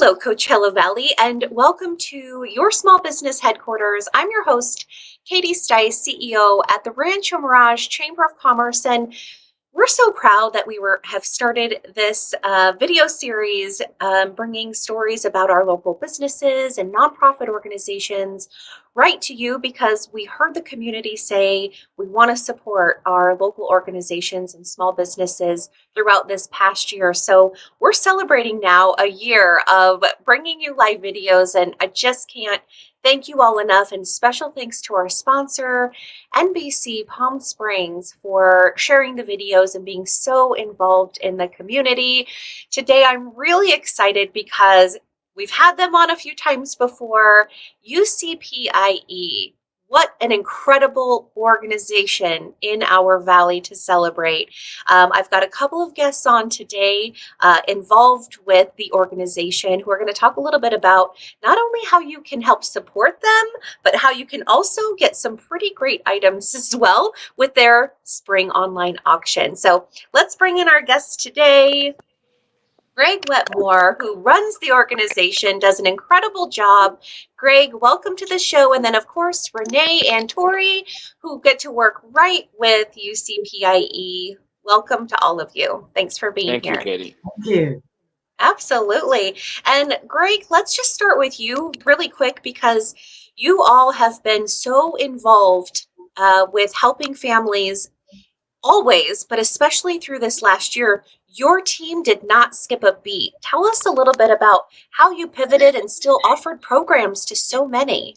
Hello, Coachella Valley, and welcome to your small business headquarters. I'm your host, Katie Stice, CEO at the Rancho Mirage Chamber of Commerce, and we're so proud that we have started this video series bringing stories about our local businesses and nonprofit organizations right to you because we heard the community say we want to support our local organizations and small businesses throughout this past year. So we're celebrating now a year of bringing you live videos, and I just can't thank you all enough. And special thanks to our sponsor, NBC Palm Springs, for sharing the videos and being so involved in the community. Today, I'm really excited because we've had them on a few times before. UCPIE. What an incredible organization in our valley to celebrate. I've got a couple of guests on today involved with the organization who are going to talk a little bit about not only how you can help support them, but how you can also get some pretty great items as well with their spring online auction. So let's bring in our guests today. Greg Wetmore, who runs the organization, does an incredible job. Greg, welcome to the show. And then, of course, Renee and Tori, who get to work right with UCPIE. Welcome to all of you. Thanks for being here. Thank you, Katie. Thank you. Absolutely. And Greg, let's just start with you really quick because you all have been so involved with helping families always, but especially through this last year. Your team did not skip a beat. Tell us a little bit about how you pivoted and still offered programs to so many.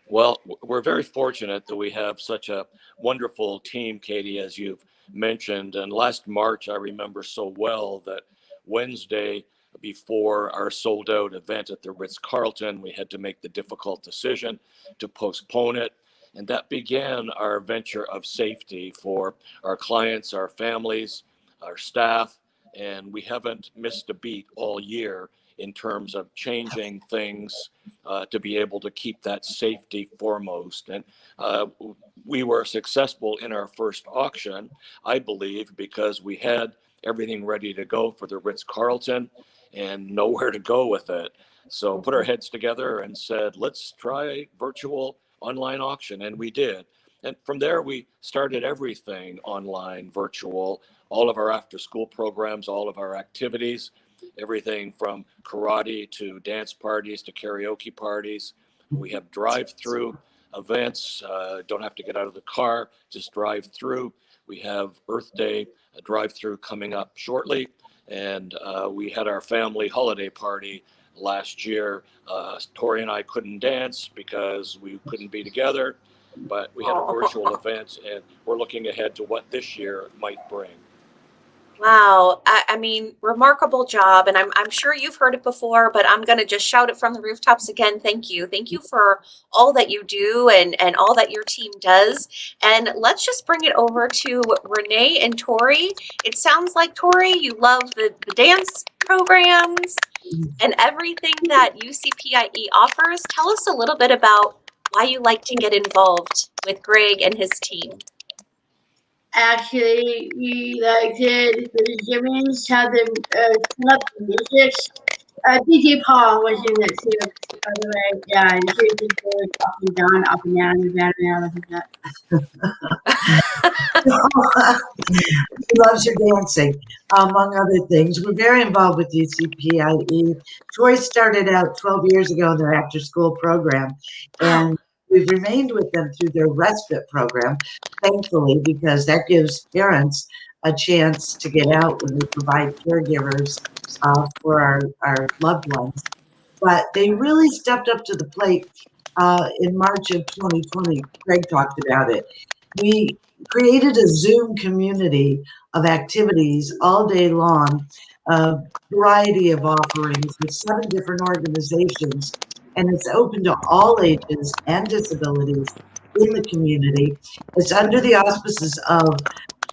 Well, we're very fortunate that we have such a wonderful team, Katie, as you've mentioned. And last March, I remember so well that Wednesday before our sold out event at the Ritz-Carlton, we had to make the difficult decision to postpone it. And that began our venture of safety for our clients, our families, our staff. And we haven't missed a beat all year in terms of changing things to be able to keep that safety foremost. And we were successful in our first auction, I believe, because we had everything ready to go for the Ritz-Carlton and nowhere to go with it. So put our heads together and said, let's try virtual online auction. And we did. And from there, we started everything online, virtual, all of our after school programs, all of our activities, everything from karate to dance parties to karaoke parties. We have drive-through events, don't have to get out of the car, just drive through. We have Earth Day, a drive-through coming up shortly. And we had our family holiday party last year. Tori and I couldn't dance because we couldn't be together, but we had a virtual event, and we're looking ahead to what this year might bring. Wow. I mean, remarkable job. And I'm sure you've heard it before, but I'm going to just shout it from the rooftops again. Thank you. Thank you for all that you do and all that your team does. And let's just bring it over to Renee and Tori. It sounds like, Tori, you love the dance programs and everything that UCPIE offers. Tell us a little bit about why you like to get involved with Greg and his team. Actually, we like did the Jimmy's have them set up the music. DJ Paul was in it too, by the way. Yeah, and he was just going up and down, like that. He loves your dancing, among other things. We're very involved with UCPIE. Troy started out 12 years ago in their after-school program, and we've remained with them through their respite program, thankfully, because that gives parents a chance to get out when we provide caregivers for our loved ones. But they really stepped up to the plate in March of 2020. Greg talked about it. We created a Zoom community of activities all day long, a variety of offerings with 7 different organizations, and it's open to all ages and disabilities in the community. It's under the auspices of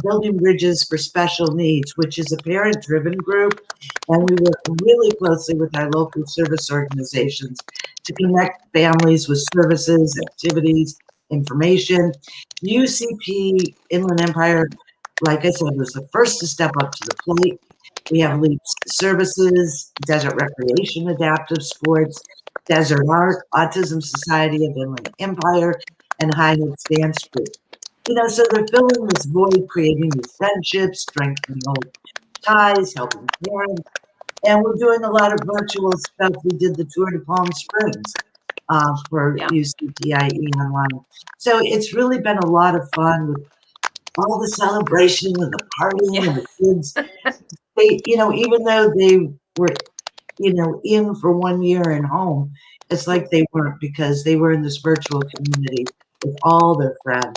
Building Bridges for Special Needs, which is a parent-driven group, and we work really closely with our local service organizations to connect families with services, activities, information. UCP Inland Empire, like I said, was the first to step up to the plate. We have elite services, desert recreation, adaptive sports, desert art, Autism Society of Inland Empire, and High Hooks Dance Group. So they're filling this void, creating new friendships, strengthening old ties, helping parents. And we're doing a lot of virtual stuff. We did the tour to Palm Springs for UCPIE online. So it's really been a lot of fun with all the celebration and the partying and the kids. They, even though they were, in for 1 year and home, it's like they weren't, because they were in this virtual community with all their friends.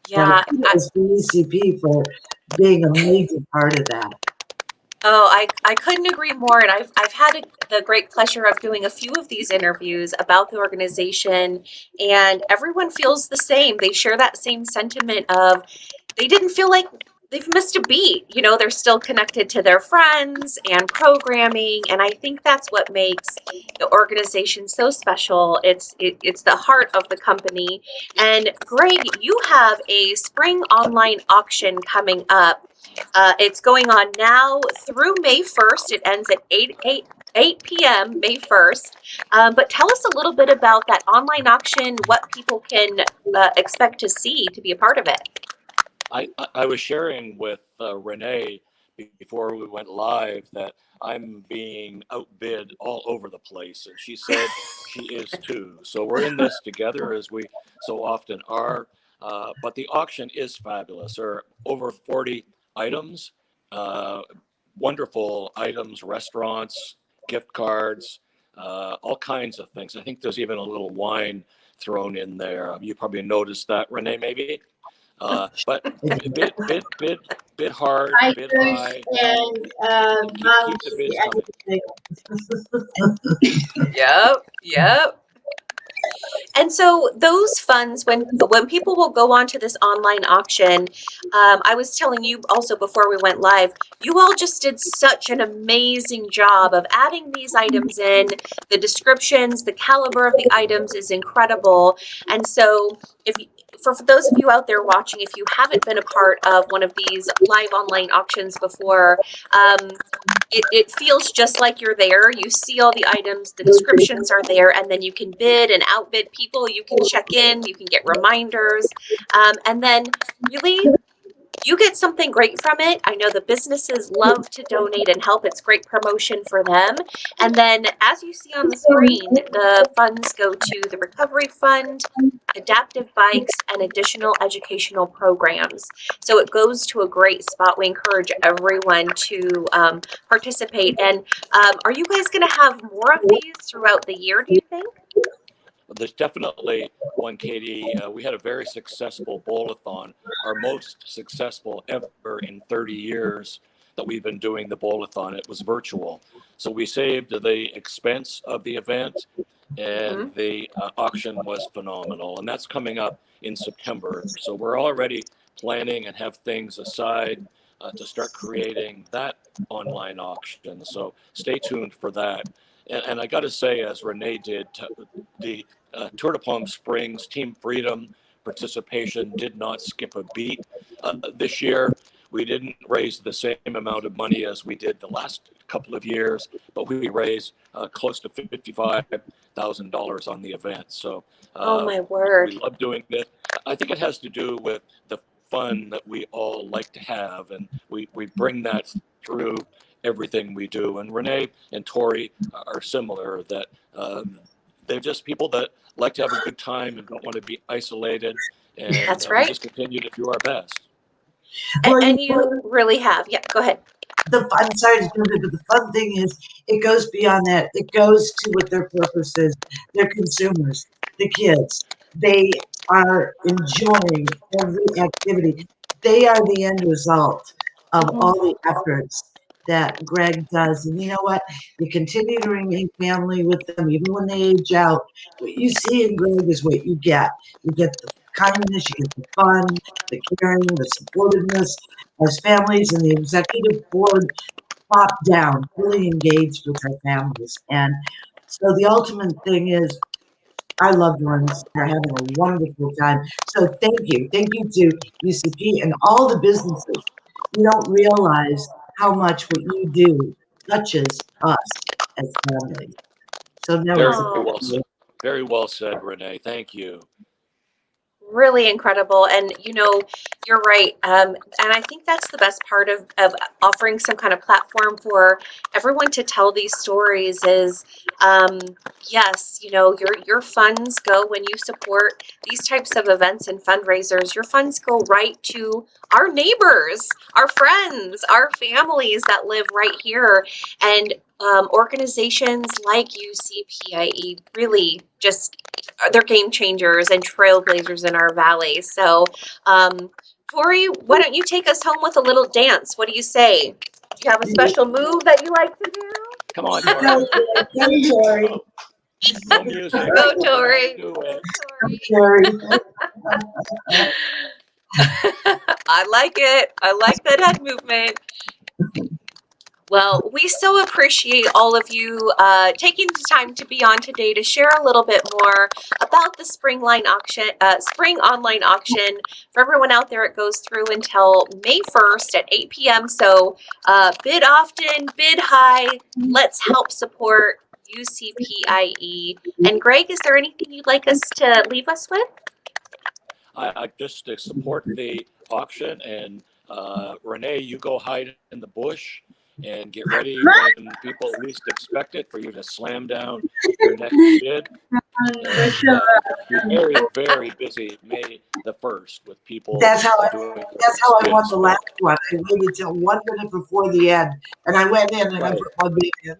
Yeah. So kudos to UCP for being a major part of that. Oh, I couldn't agree more. And I've had the great pleasure of doing a few of these interviews about the organization, and everyone feels the same. They share that same sentiment of they didn't feel like they've missed a beat. They're still connected to their friends and programming, and I think that's what makes the organization so special. It's the heart of the company. And Greg, you have a spring online auction coming up. It's going on now through May 1st. It ends at 8 p.m. May 1st. But tell us a little bit about that online auction, what people can expect to see to be a part of it. I was sharing with Renee before we went live that I'm being outbid all over the place, and she said she is too. So we're in this together, as we so often are. But the auction is fabulous. There are over 40 items, wonderful items, restaurants, gift cards, all kinds of things. I think there's even a little wine thrown in there. You probably noticed that, Renee, maybe. But bid hard, bid high, and keep the bids coming. Yep. And so those funds, when people will go onto this online auction, I was telling you also before we went live, you all just did such an amazing job of adding these items in. The descriptions, the caliber of the items is incredible. And so for those of you out there watching, if you haven't been a part of one of these live online auctions before, it feels just like you're there. You see all the items, the descriptions are there, and then you can bid and outbid people. You can check in, you can get reminders, and then really you get something great from it. I know the businesses love to donate and help. It's great promotion for them. And then, as you see on the screen, the funds go to the Recovery Fund, adaptive bikes, and additional educational programs. So it goes to a great spot. We encourage everyone to participate. And are you guys going to have more of these throughout the year, do you think? There's definitely one, Katie. We had a very successful bowl-a-thon, our most successful ever in 30 years that we've been doing the bowl-a-thon. It was virtual. So we saved the expense of the event, and the auction was phenomenal. And that's coming up in September. So we're already planning and have things aside to start creating that online auction. So stay tuned for that. And I got to say, as Renee did, the Tour de Palm Springs Team Freedom participation did not skip a beat. This year, we didn't raise the same amount of money as we did the last couple of years, but we raised close to $55,000 on the event. So oh my word. We love doing this. I think it has to do with the fun that we all like to have, and we bring that through everything we do. And Renee and Tori are similar, that they're just people that like to have a good time and don't want to be isolated. And that's right. We just continue to do our best. And you really have. Yeah, go ahead. I'm sorry to jump in, but the fun thing is it goes beyond that. It goes to what their purpose is. They're consumers, the kids. They are enjoying every activity. They are the end result of all the efforts that Greg does. And you know what? You continue to remain family with them, even when they age out. What you see in Greg is what you get. You get the kindness, you get the fun, the caring, the supportiveness. As families and the executive board top down, fully engaged with our families. And so the ultimate thing is our loved ones are having a wonderful time. So thank you. Thank you to UCP and all the businesses. You don't realize how much what you do touches us as families. So now Very it's a well said. Very well said, Renee. Thank you. Really incredible. And you're right. And I think that's the best part of offering some kind of platform for everyone to tell these stories is, yes, your funds go when you support these types of events and fundraisers, your funds go right to our neighbors, our friends, our families that live right here. And organizations like UCPIE really just, they're game changers and trailblazers in our valley. So, Tori, why don't you take us home with a little dance? What do you say? Do you have a special move that you like to do? Come on, Go, Tori. Tori. No music. Go, Tori. Do it. Tori. I like it. I like that head movement. Well, we so appreciate all of you taking the time to be on today to share a little bit more about the spring online auction. For everyone out there, it goes through until May 1st at 8 p.m. So bid often, bid high. Let's help support UCPIE. And Greg, is there anything you'd like us to leave us with? I just to support the auction, and Renee, you go hide in the bush and get ready when people least expect it for you to slam down your next bid. And be very, very busy May the 1st with people That's how I doing won bids. the last one. I waited till 1 minute before the end, and I went in and I Right. put my bid in.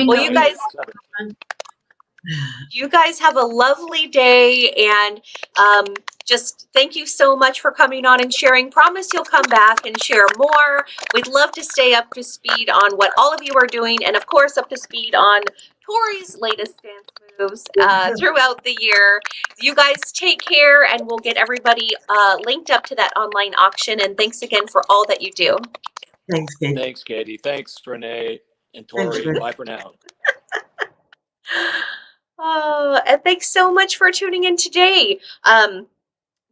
Well, you guys have a lovely day, and just thank you so much for coming on and sharing. Promise you'll come back and share more. We'd love to stay up to speed on what all of you are doing, and of course up to speed on Tori's latest dance moves throughout the year. You guys take care, and we'll get everybody linked up to that online auction. And thanks again for all that you do. Thanks, Katie. Thanks, Katie. Thanks, Renee and Tori. Thanks, Renee. Bye for now. And thanks so much for tuning in today.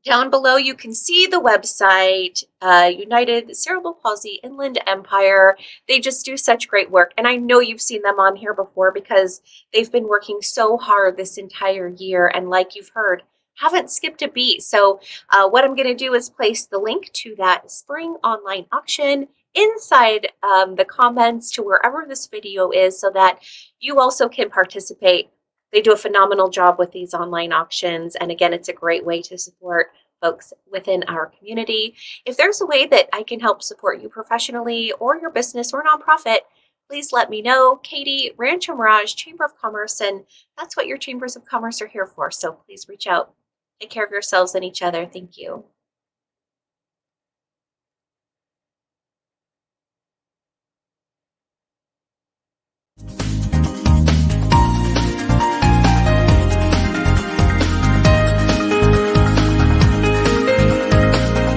Down below, you can see the website, United Cerebral Palsy Inland Empire. They just do such great work. And I know you've seen them on here before because they've been working so hard this entire year. And like you've heard, haven't skipped a beat. So what I'm going to do is place the link to that spring online auction inside the comments to wherever this video is so that you also can participate. They do a phenomenal job with these online auctions. And again, it's a great way to support folks within our community. If there's a way that I can help support you professionally or your business or nonprofit, please let me know. Katie, Rancho Mirage, Chamber of Commerce, and that's what your chambers of commerce are here for. So please reach out. Take care of yourselves and each other. Thank you.